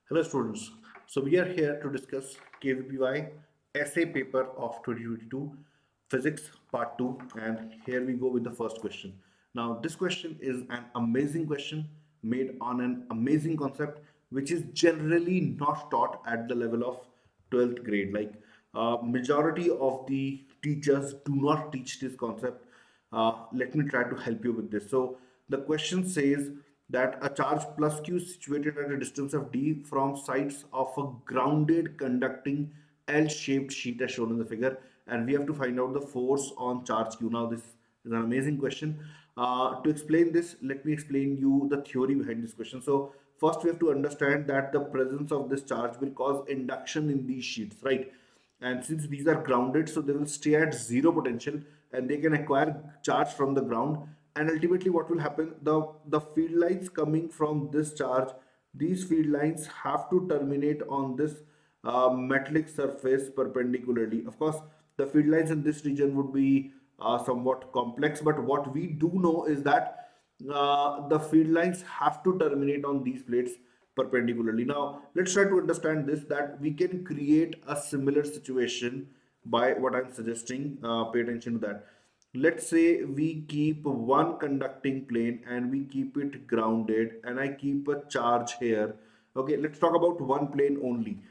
Hello students. So we are here to discuss KVPY essay paper of 2022 physics part 2, and here we go with the first question. Now this question is an amazing question made on an amazing concept which is generally not taught at the level of 12th grade. Like majority of the teachers do not teach this concept. Let me try to help you with this. So the question says that a charge plus q situated at a distance of d from sides of a grounded conducting L-shaped sheet as shown in the figure, and we have to find out the force on charge q. Now this is an amazing question. To explain this, let me explain you the theory behind this question. So first we have to understand that the presence of this charge will cause induction in these sheets, right? And since these are grounded, so they will stay at zero potential and they can acquire charge from the ground. And ultimately what will happen, the field lines coming from this charge, these field lines have to terminate on this metallic surface perpendicularly. Of course the field lines in this region would be somewhat complex, but what we do know is that the field lines have to terminate on these plates perpendicularly. Now let's try to understand this, that we can create a similar situation by what I'm suggesting. Pay attention to that. Let's say we keep one conducting plane and we keep it grounded, and I keep a charge here. Okay, let's talk about one plane only.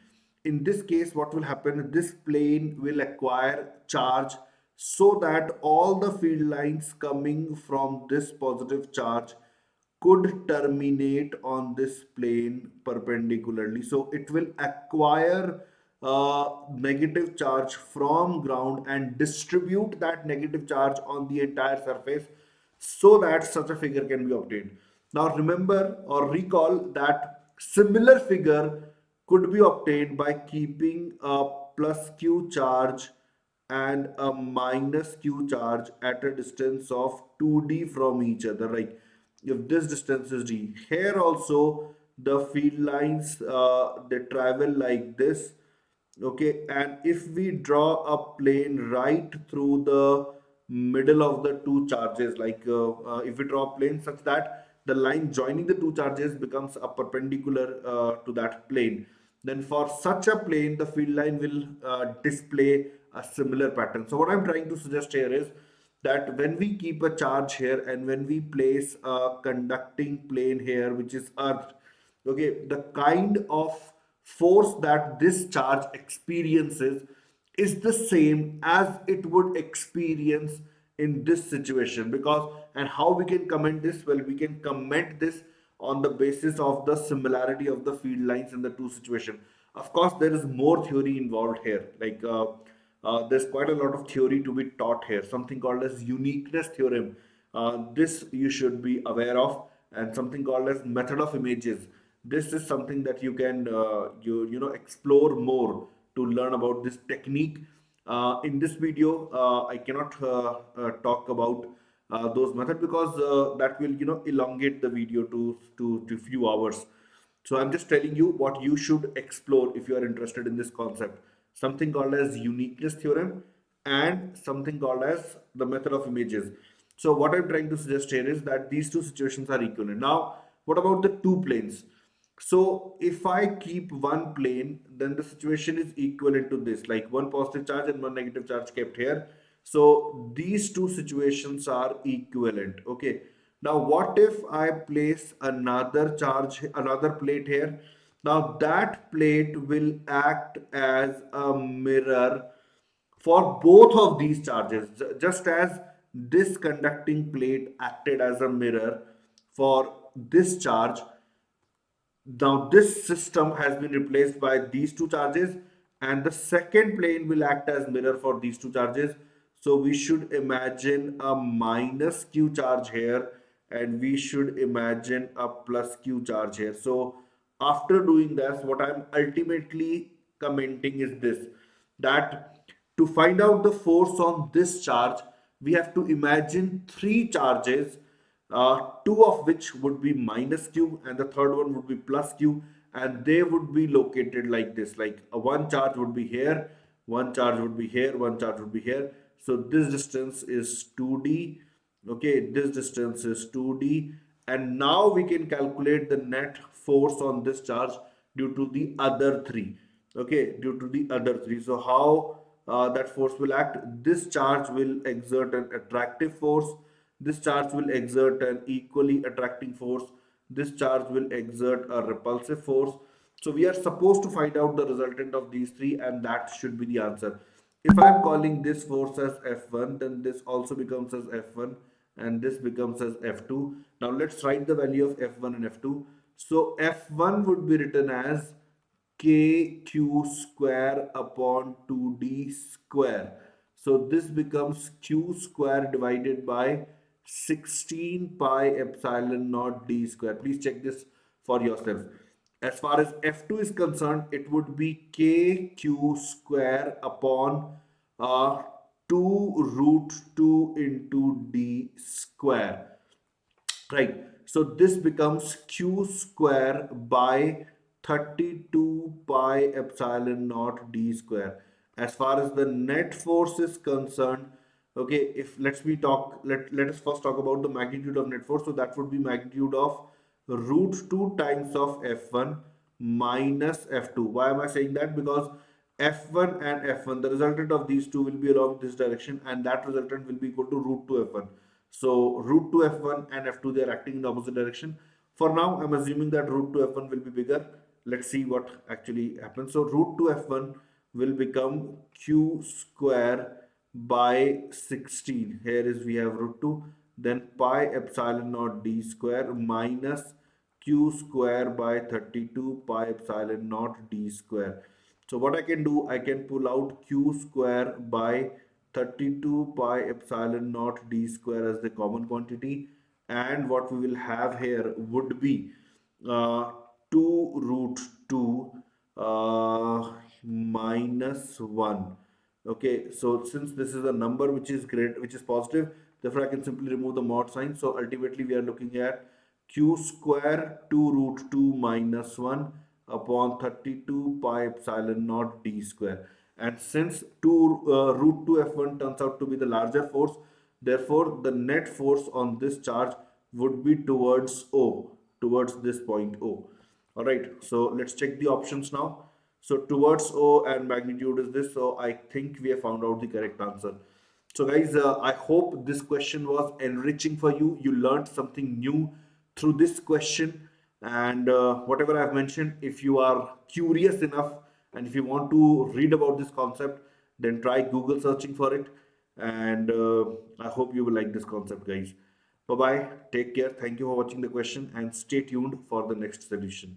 In this case what will happen, this plane will acquire charge so that all the field lines coming from this positive charge could terminate on this plane perpendicularly. So it will acquire negative charge from ground and distribute that negative charge on the entire surface so that such a figure can be obtained. Now remember or recall that similar figure could be obtained by keeping a plus q charge and a minus q charge at a distance of 2d from each other, right? If this distance is d, here also the field lines they travel like this. Okay, and if we draw a plane right through the middle of the two charges, like if we draw a plane such that the line joining the two charges becomes a perpendicular to that plane, then for such a plane the field line will display a similar pattern. So what I'm trying to suggest here is that when we keep a charge here and when we place a conducting plane here, which is earth, okay, the kind of force that this charge experiences is the same as it would experience in this situation. Because, and how we can comment this, well, we can comment this on the basis of the similarity of the field lines in the two situations. Of course there is more theory involved here, like there's quite a lot of theory to be taught here, something called as uniqueness theorem. This you should be aware of, and something called as method of images. This is something that you can you know explore more to learn about this technique. In this video I cannot talk about those methods because that will elongate the video to few hours. So I'm just telling you what you should explore if you are interested in this concept. Something called as uniqueness theorem and something called as the method of images. So what I'm trying to suggest here is that these two situations are equivalent. Now, what about the two planes? So if I keep one plane, then the situation is equivalent to this, like one positive charge and one negative charge kept here. So these two situations are equivalent. Okay. Now what if I place another charge, another plate here? Now that plate will act as a mirror for both of these charges, just as this conducting plate acted as a mirror for this charge. Now this system has been replaced by these two charges, and the second plane will act as mirror for these two charges. So we should imagine a minus q charge here and we should imagine a plus q charge here. So after doing this, what I'm ultimately commenting is this, that to find out the force on this charge, we have to imagine three charges, two of which would be minus q and the third one would be plus q, and they would be located like this, like one charge would be here, one charge would be here, one charge would be here. So this distance is 2d. Okay, this distance is 2d, and now we can calculate the net force on this charge due to the other three. Okay, due to the other three. So how that force will act? This charge will exert an attractive force. This charge will exert an equally attracting force. This charge will exert a repulsive force. So we are supposed to find out the resultant of these three, and that should be the answer. If I'm calling this force as F1, then this also becomes as F1 and this becomes as F2. Now let's write the value of F1 and F2. So F1 would be written as KQ square upon 2D square. So this becomes Q square divided by 16 pi epsilon naught D square. Please check this for yourself. As far as F2 is concerned, it would be KQ square upon uh, 2 root 2 into D square. Right. So this becomes Q square by 32 pi epsilon naught D square. As far as the net force is concerned, okay, if let us first talk about the magnitude of net force. So that would be magnitude of root 2 times of F1 minus F2. Why am I saying that? Because F1 and F1, the resultant of these two will be along this direction, and that resultant will be equal to root 2 F1. So root 2 F1 and F2, they are acting in the opposite direction. For now, I'm assuming that root 2 F1 will be bigger. Let's see what actually happens. So root 2 F1 will become Q square by 16. Here is we have root 2, then pi epsilon naught D square minus Q square by 32 pi epsilon naught D square. So what I can do, I can pull out Q square by 32 pi epsilon naught D square as the common quantity, and what we will have here would be uh, 2 root 2 minus 1. Okay, so since this is a number which is great, which is positive, therefore I can simply remove the mod sign. So ultimately we are looking at q square 2 root 2 minus 1 upon 32 pi epsilon naught d square. And since 2 root 2 f1 turns out to be the larger force, therefore the net force on this charge would be towards O, towards this point O. All right, so let's check the options now. So towards O and magnitude is this. So I think we have found out the correct answer. So guys, I hope this question was enriching for you. You learned something new through this question. And whatever I've mentioned, if you are curious enough and if you want to read about this concept, then try Google searching for it. And I hope you will like this concept, guys. Bye bye. Take care. Thank you for watching the question and stay tuned for the next solution.